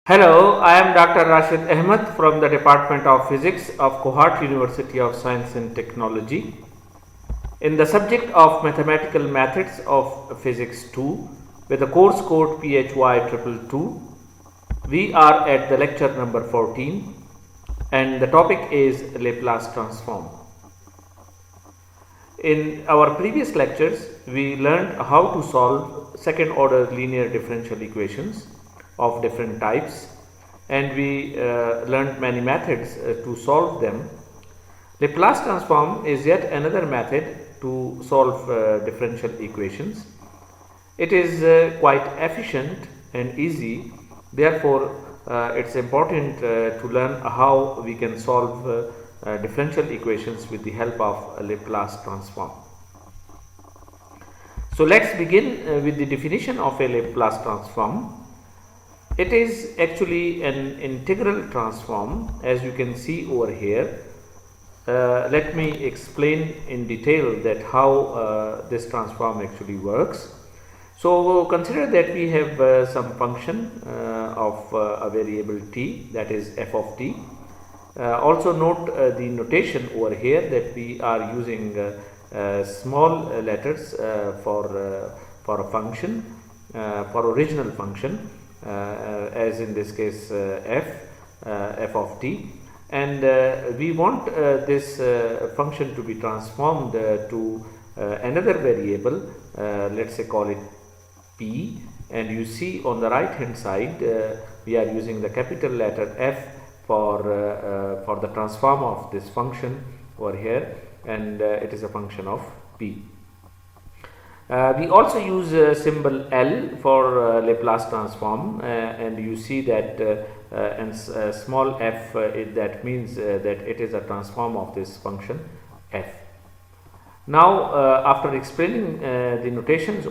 Hello, I am Dr. Rashid Ahmed from the Department of Physics of Kohat University of Science and Technology. In the subject of Mathematical Methods of Physics 2 with the course code PHY 222, we are at the lecture number 14 and the topic is Laplace Transform. In our previous lectures, we learned how to solve second order linear differential equations of different types, and we learned many methods to solve them. Laplace transform is yet another method to solve differential equations. It is quite efficient and easy, therefore it's important to learn how we can solve differential equations with the help of Laplace transform. So let's begin with the definition of a Laplace transform. It is actually an integral transform, as you can see over here. Let me explain in detail that how this transform actually works. So consider that we have some function of a variable t, that is f of t. Also note the notation over here that we are using small letters for a function, for original function. As in this case f of t, and we want this function to be transformed to another variable, let's say call it p, and you see on the right hand side we are using the capital letter F for the transform of this function over here, and it is a function of p. We also use symbol L for Laplace transform, and you see that small f, that means that it is a transform of this function f. Now after explaining the notations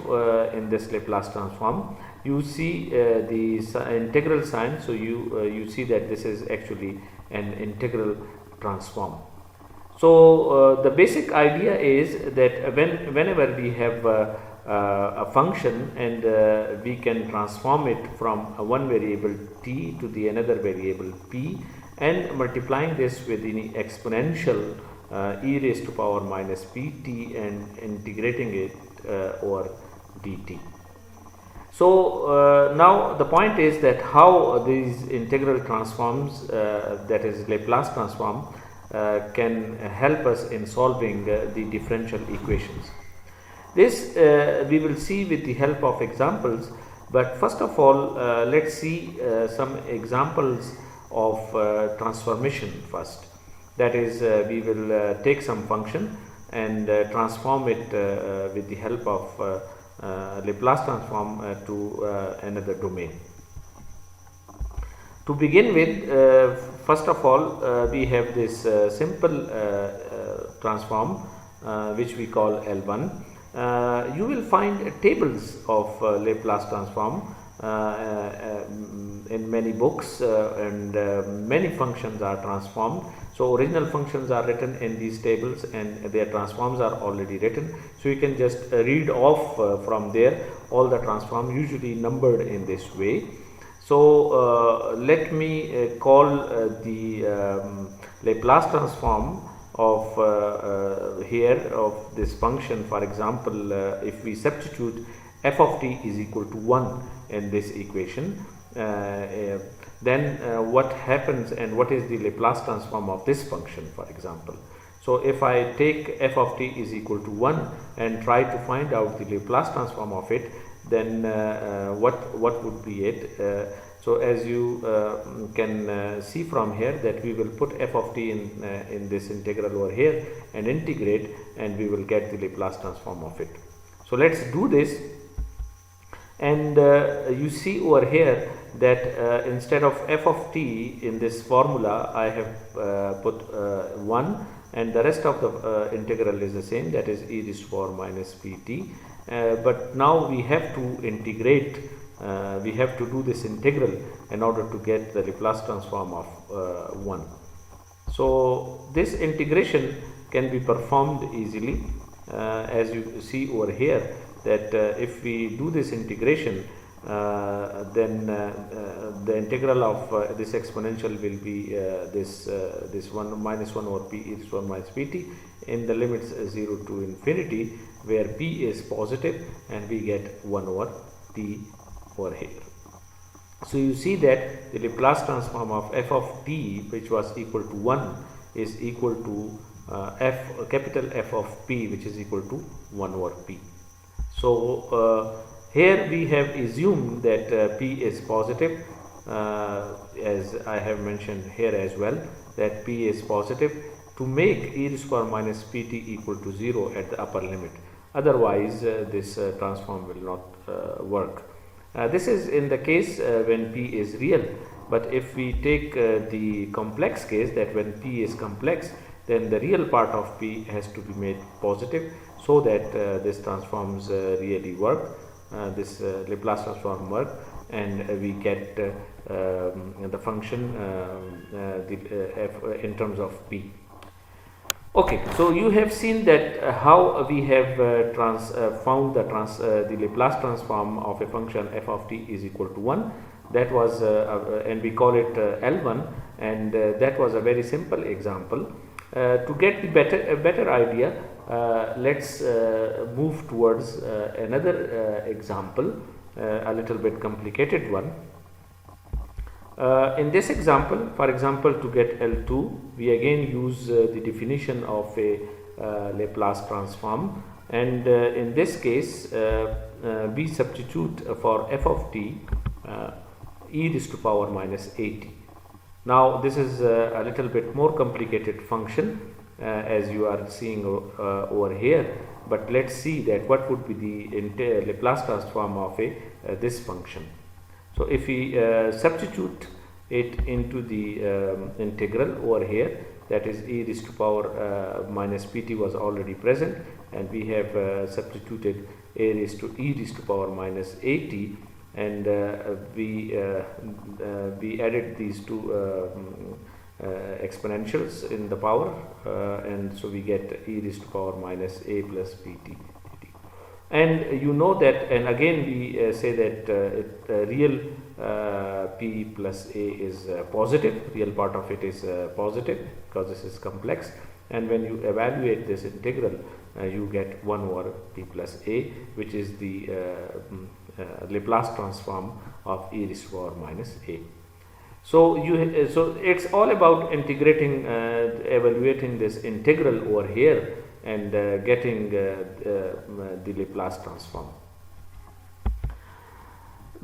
in this Laplace transform, you see the integral sign, so you see that this is actually an integral transform. So the basic idea is that whenever we have a function and we can transform it from one variable t to the another variable p, and multiplying this with the exponential e raised to power minus pt and integrating it over dt. So now the point is that how these integral transforms, that is Laplace transform, can help us in solving the differential equations. This we will see with the help of examples, but first of all let's see some examples of transformation first. That is, we will take some function and transform it with the help of Laplace transform to another domain. To begin with, first of all we have this simple transform which we call L1. You will find tables of Laplace transform in many books, and many functions are transformed. So original functions are written in these tables and their transforms are already written. So you can just read off from there all the transforms, usually numbered in this way. So let me call the Laplace transform of here of this function. For example, if we substitute f of t is equal to 1 in this equation, then what happens and what is the Laplace transform of this function, for example. So if I take f of t is equal to 1 and try to find out the Laplace transform of it, then what would be it? So as you can see from here that we will put f of t in this integral over here and integrate, and we will get the Laplace transform of it. So let's do this, and you see over here that instead of f of t in this formula I have put 1, and the rest of the integral is the same, that is e raised to power minus pt. But now we have to integrate, we have to do this integral in order to get the Laplace transform of 1. So this integration can be performed easily, as you see over here that if we do this integration, then the integral of this exponential will be this 1 minus 1 over p is 1 minus pt in the limits 0 to infinity, where p is positive and we get 1 over p over here. So you see that the Laplace transform of f of t, which was equal to 1, is equal to capital F of p, which is equal to 1 over p. So here we have assumed that p is positive, as I have mentioned here as well, that p is positive to make e to the power minus pt equal to 0 at the upper limit. Otherwise this transform will not work. This is in the case when p is real, but if we take the complex case, that when p is complex, then the real part of p has to be made positive so that this transforms really work, this Laplace transform work, and we get the function f in terms of p. Okay, so you have seen that how we have found the Laplace transform of a function f of t is equal to 1. That was and we call it L1, and that was a very simple example. To get the better idea, let's move towards another example, a little bit complicated one. In this example, for example, to get L2, we again use the definition of a Laplace transform, and in this case we substitute for f of t e raised to power minus at. Now this is a little bit more complicated function as you are seeing over here, but let's see that what would be the Laplace transform of this function. So if we substitute it into the integral over here, that is e raised to power minus pt was already present, and we have substituted e raised to power minus at, and we added these two exponentials in the power, and so we get e raised to power minus a plus pt. And you know that, and again we say that real p plus a is positive, real part of it is positive because this is complex, and when you evaluate this integral you get 1 over p plus a, which is the Laplace transform of e raised to power minus a. So so it's all about integrating, evaluating this integral over here and getting the Laplace transform.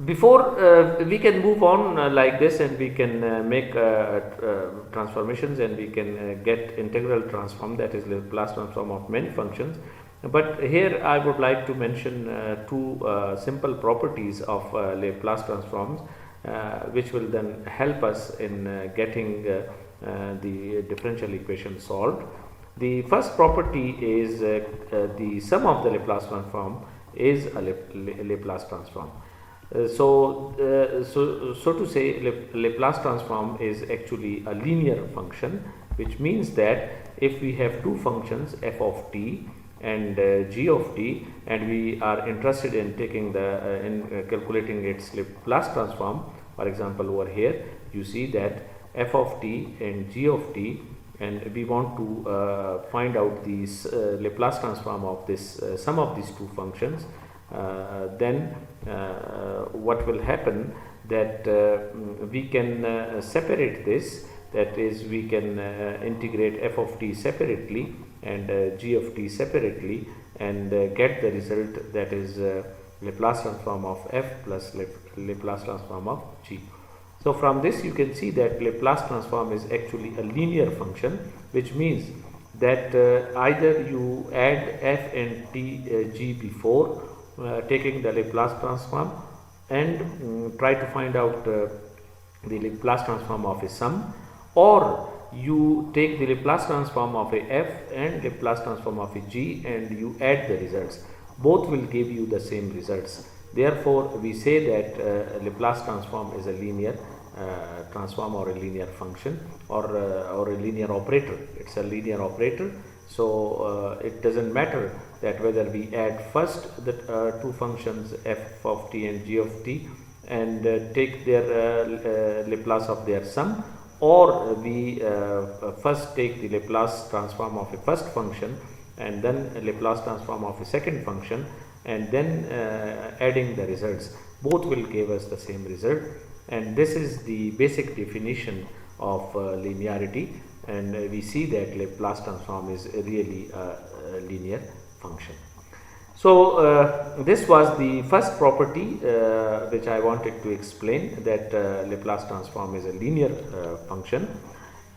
Before we can move on like this, and we can make transformations, and we can get integral transform, that is Laplace transform of many functions. But here I would like to mention two simple properties of Laplace transforms, which will then help us in getting the differential equation solved. The first property is the sum of the Laplace transform is a Laplace transform. So to say, Laplace transform is actually a linear function, which means that if we have two functions f of t and g of t, and we are interested in taking in calculating its Laplace transform, for example over here you see that f of t and g of t, and we want to find out the Laplace transform of this sum of these two functions, then what will happen, that we can separate this, that is we can integrate f of t separately and g of t separately, and get the result, that is Laplace transform of f plus Laplace transform of g. So from this you can see that Laplace transform is actually a linear function, which means that either you add f and g before taking the Laplace transform, and try to find out the Laplace transform of a sum, or you take the Laplace transform of a f and Laplace transform of a g and you add the results. Both will give you the same results. Therefore we say that Laplace transform is a linear transform, or a linear function, or a linear operator. It's a linear operator. So it doesn't matter that whether we add first the two functions f of t and g of t and take their Laplace of their sum, or we first take the Laplace transform of a first function and then a Laplace transform of a second function and then adding the results. Both will give us the same result, and this is the basic definition of linearity, and we see that Laplace transform is really a linear function. So this was the first property which I wanted to explain, that Laplace transform is a linear function.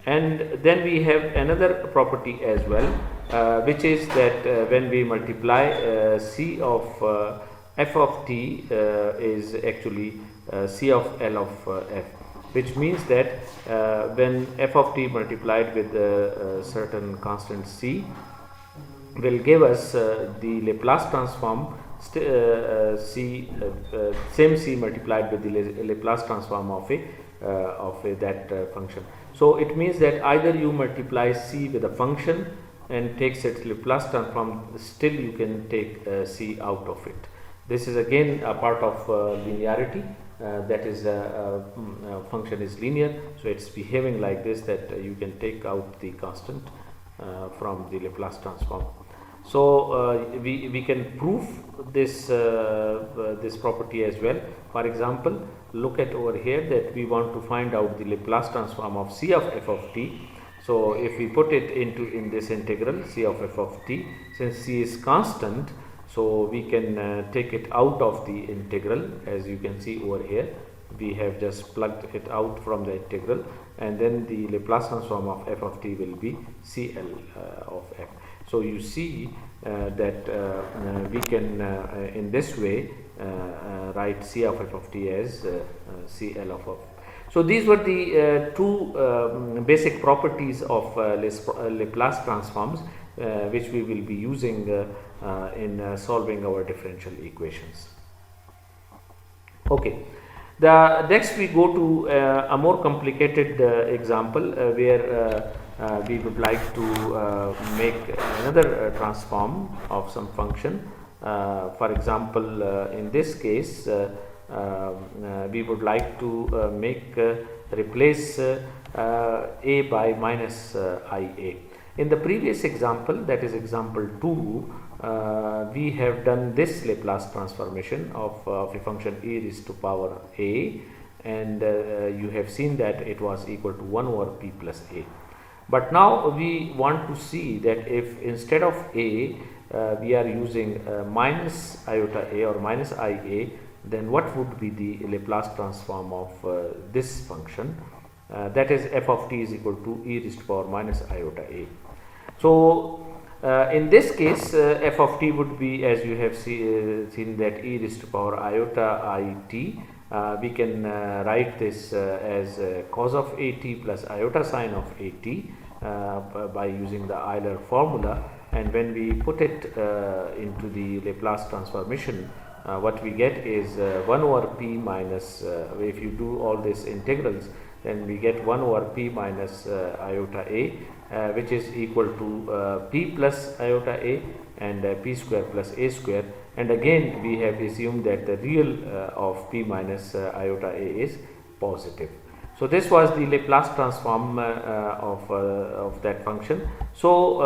And then we have another property as well, which is that when we multiply c of f of t is actually c of L of f, which means that when f of t multiplied with a certain constant c will give us the Laplace transform same c multiplied with the Laplace transform of that function. So it means that either you multiply c with a function and takes its Laplace transform, still you can take c out of it. This is again a part of linearity, that is function is linear, so it's behaving like this, that you can take out the constant from the Laplace transform. So we can prove this this property as well. For example, look at over here that we want to find out the Laplace transform of c of f of t. So if we put it in this integral c of f of t, since c is constant, so we can take it out of the integral. As you can see over here, we have just plugged it out from the integral, and then the Laplace transform of f of t will be cl of f. So you see that we can in this way write c of f of t as cl of f. So these were the two basic properties of Laplace transforms which we will be using in solving our differential equations. Okay, next we go to a more complicated example where we would like to make another transform of some function. For example, in this case we would like to replace a by minus ia. In the previous example, that is example 2, we have done this Laplace transformation of a function e raised to power a, and you have seen that it was equal to 1 over p plus a. But now we want to see that if instead of a we are using minus iota a or minus ia, then what would be the Laplace transform of this function, that is f of t is equal to e raised to power minus iota a. So in this case f of t would be, as you have seen that e raised to power iota it. We can write this as cos of at plus iota sine of at by using the Euler formula, and when we put it into the Laplace transformation, what we get is 1 over p minus, if you do all these integrals, then we get 1 over p minus iota a, which is equal to p plus iota a and p square plus a square. And again we have assumed that the real of p minus iota a is positive. So this was the Laplace transform of that function. So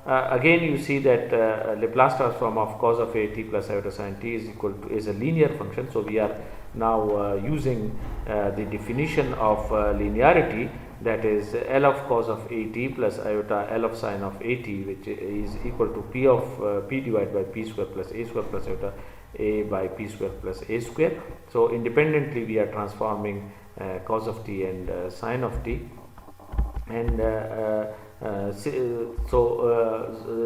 again you see that Laplace transform of cos of at plus iota sine t is a linear function. So we are now using the definition of linearity, that is L of cos of at plus iota L of sine of at, which is equal to p of p divided by p square plus a square plus iota a by p square plus a square. So independently we are transforming cos of t and sine of t, and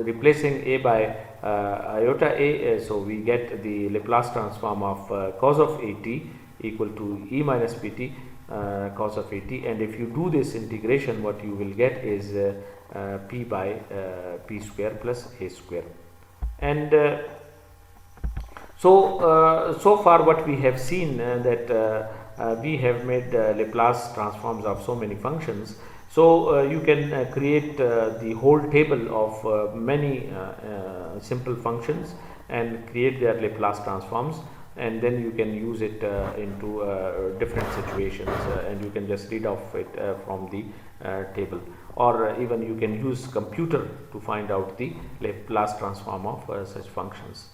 replacing a by iota a, so we get the Laplace transform of cos of at equal to e minus pt cos of at, and if you do this integration, what you will get is p by p square plus a square. And so far what we have seen that we have made Laplace transforms of so many functions So you can create the whole table of many simple functions and create their Laplace transforms, and then you can use it into different situations, and you can just read off it from the table, or even you can use computer to find out the Laplace transform of such functions.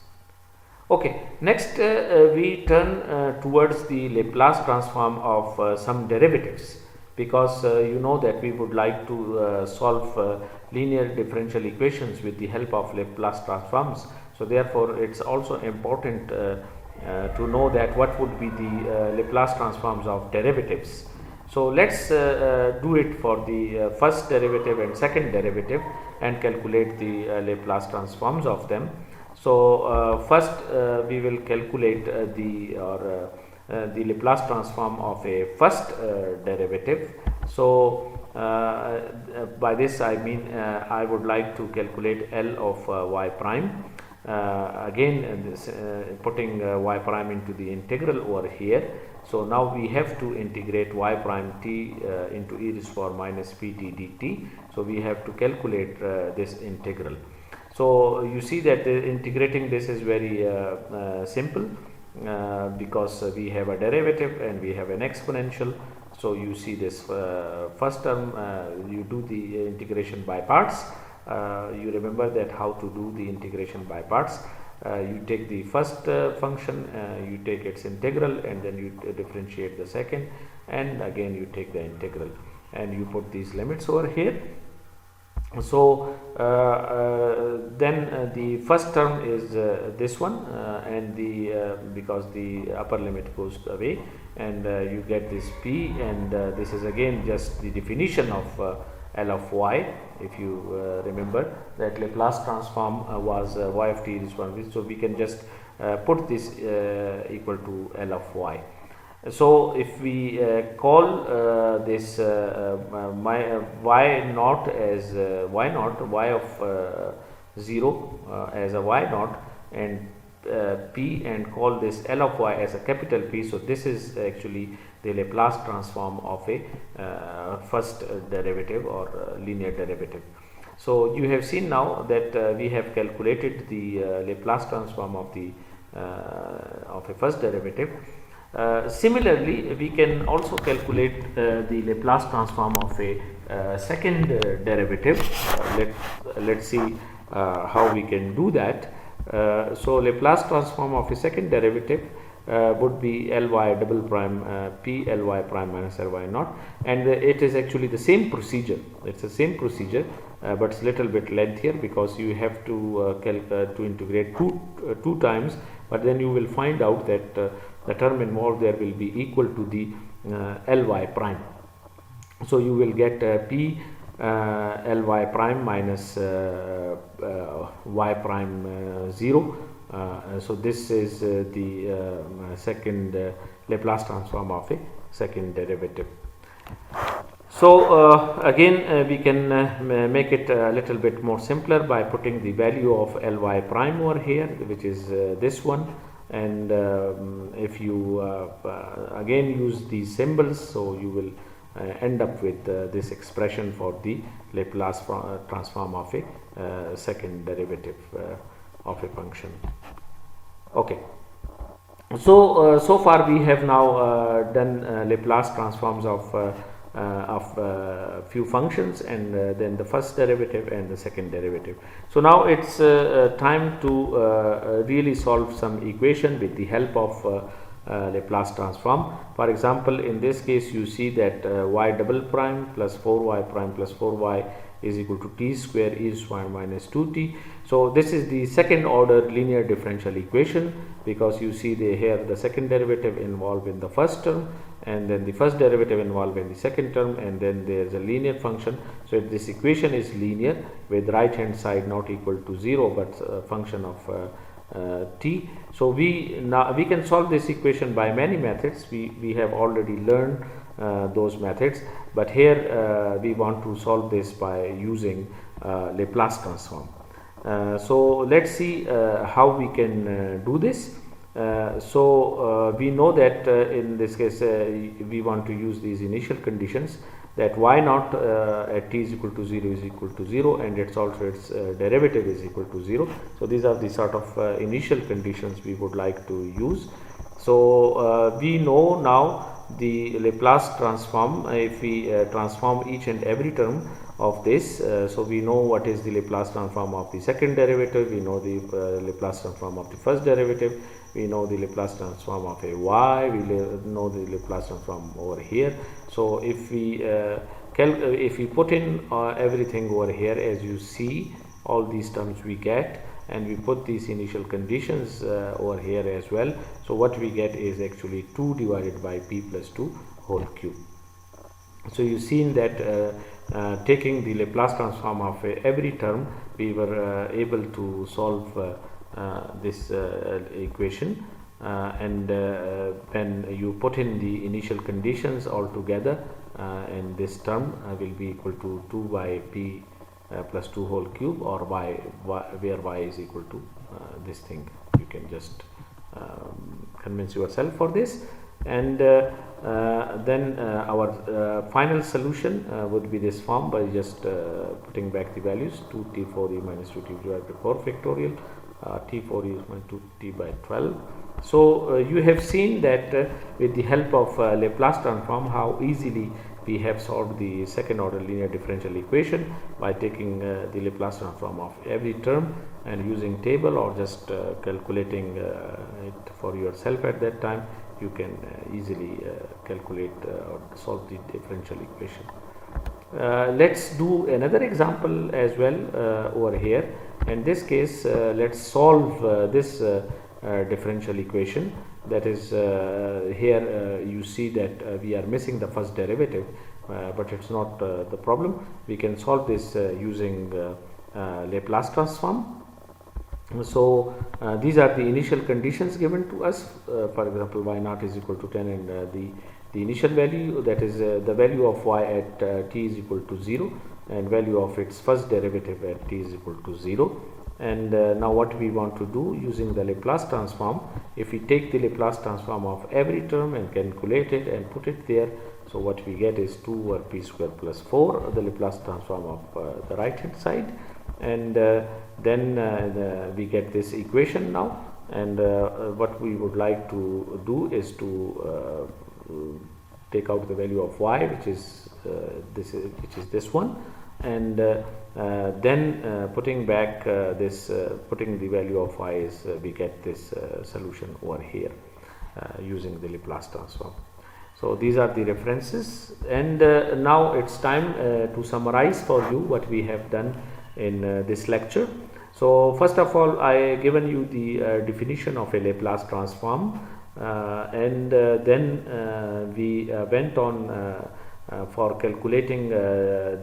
Okay, next we turn towards the Laplace transform of some derivatives, because you know that we would like to solve linear differential equations with the help of Laplace transforms. So therefore it's also important to know that what would be the Laplace transforms of derivatives. So let's do it for the first derivative and second derivative and calculate the Laplace transforms of them. So first we will calculate the Laplace transform of a first derivative. So by this I mean I would like to calculate L of y prime. Again this, putting y prime into the integral over here. So now we have to integrate y prime t into e raised to power minus pt dt. So we have to calculate this integral. So you see that integrating this is very simple, because we have a derivative and we have an exponential. So you see this first term, you do the integration by parts. You remember that how to do the integration by parts. You take the first function, you take its integral, and then you differentiate the second, and again you take the integral, and you put these limits over here. So then the first term is this one, and the because the upper limit goes away, and you get this p, and this is again just the definition of L of y. If you remember that Laplace transform was y of t is 1, so we can just put this equal to L of y. So if we call this y naught as y naught, y of 0 as a y naught, and p, and call this L of y as a capital P. So this is actually the Laplace transform of a first derivative or linear derivative. So you have seen now that we have calculated the Laplace transform of a first derivative. Similarly, we can also calculate the Laplace transform of a second derivative. Let's see how we can do that. So Laplace transform of a second derivative would be Ly double prime p Ly prime minus Ly naught, and it is actually the same procedure. It's the same procedure, but it's little bit lengthier because you have to integrate two times, but then you will find out that the term involved there will be equal to the Ly prime. So you will get p Ly prime minus y prime 0. So this is the second Laplace transform of a second derivative. So again we can make it a little bit more simpler by putting the value of Ly prime over here, which is this one, and if you again use these symbols, so you will end up with this expression for the Laplace transform of a second derivative of a function. Okay, so so far we have now done Laplace transforms of few functions, and then the first derivative and the second derivative. So now it's time to really solve some equation with the help of Laplace transform. For example, in this case you see that y double prime plus 4y prime plus 4y is equal to t square e raised to power minus 2t. So this is the second order linear differential equation, because you see here the second derivative involved in the first term, and then the first derivative involved in the second term, and then there is a linear function. So this equation is linear with right hand side not equal to 0 but a function of t. So we can solve this equation by many methods. We have already learned those methods, but here we want to solve this by using Laplace transform. So let's see how we can do this. We know that in this case we want to use these initial conditions, that y naught at t is equal to 0 is equal to 0, and its also its derivative is equal to 0. So these are the sort of initial conditions we would like to use. So we know now the Laplace transform. If we transform each and every term of this, so we know what is the Laplace transform of the second derivative, we know the Laplace transform of the first derivative, we know the Laplace transform of a y, we know the Laplace transform over here. So if we put in everything over here, as you see, all these terms we get, and we put these initial conditions over here as well. So what we get is actually 2 divided by p plus 2 whole cube. So you've seen that taking the Laplace transform of every term, we were able to solve this equation, and when you put in the initial conditions all together, and this term will be equal to 2 by p plus 2 whole cube, or where y is equal to this thing. You can just convince yourself for this, and then our final solution would be this form, by just putting back the values. 2t4e minus 2t divided by 4 factorial, t4e is minus 2t by 12. So you have seen that with the help of Laplace transform, how easily we have solved the second order linear differential equation by taking the Laplace transform of every term and using table, or just calculating it for yourself at that time. You can easily calculate or solve the differential equation. Let's do another example as well over here. In this case, let's solve this differential equation. That is, here you see that we are missing the first derivative, but it's not the problem. We can solve this using Laplace transform. So these are the initial conditions given to us. For example, y naught is equal to 10, and the initial value, that is the value of y at t is equal to 0, and value of its first derivative at t is equal to 0. And now what we want to do using the Laplace transform, if we take the Laplace transform of every term and calculate it and put it there, so what we get is 2 over p square plus 4, the Laplace transform of the right hand side, and then we get this equation now. And what we would like to do is to take out the value of y, which is this one, and then putting back putting the value of y is we get this solution over here using the Laplace transform. So these are the references, and now it's time to summarize for you what we have done in this lecture. So first of all, I given you the definition of a Laplace transform, and then we went on for calculating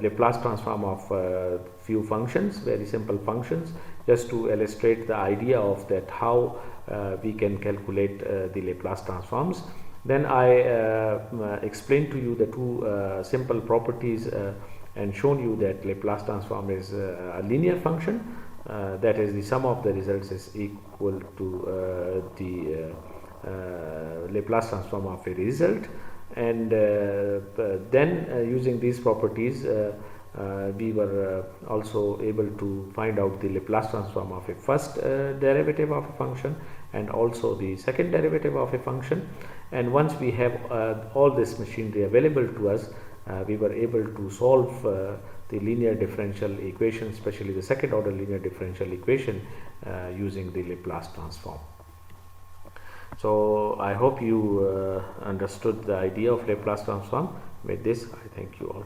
Laplace transform of few functions, very simple functions, just to illustrate the idea of that how we can calculate the Laplace transforms. Then I explained to you the two simple properties and shown you that Laplace transform is a linear function, that is the sum of the results is equal to the Laplace transform of a result. And then using these properties we were also able to find out the Laplace transform of a first derivative of a function and also the second derivative of a function. And once we have all this machinery available to us, we were able to solve the linear differential equation, especially the second order linear differential equation, using the Laplace transform. So I hope you understood the idea of Laplace transform. With this, I thank you all.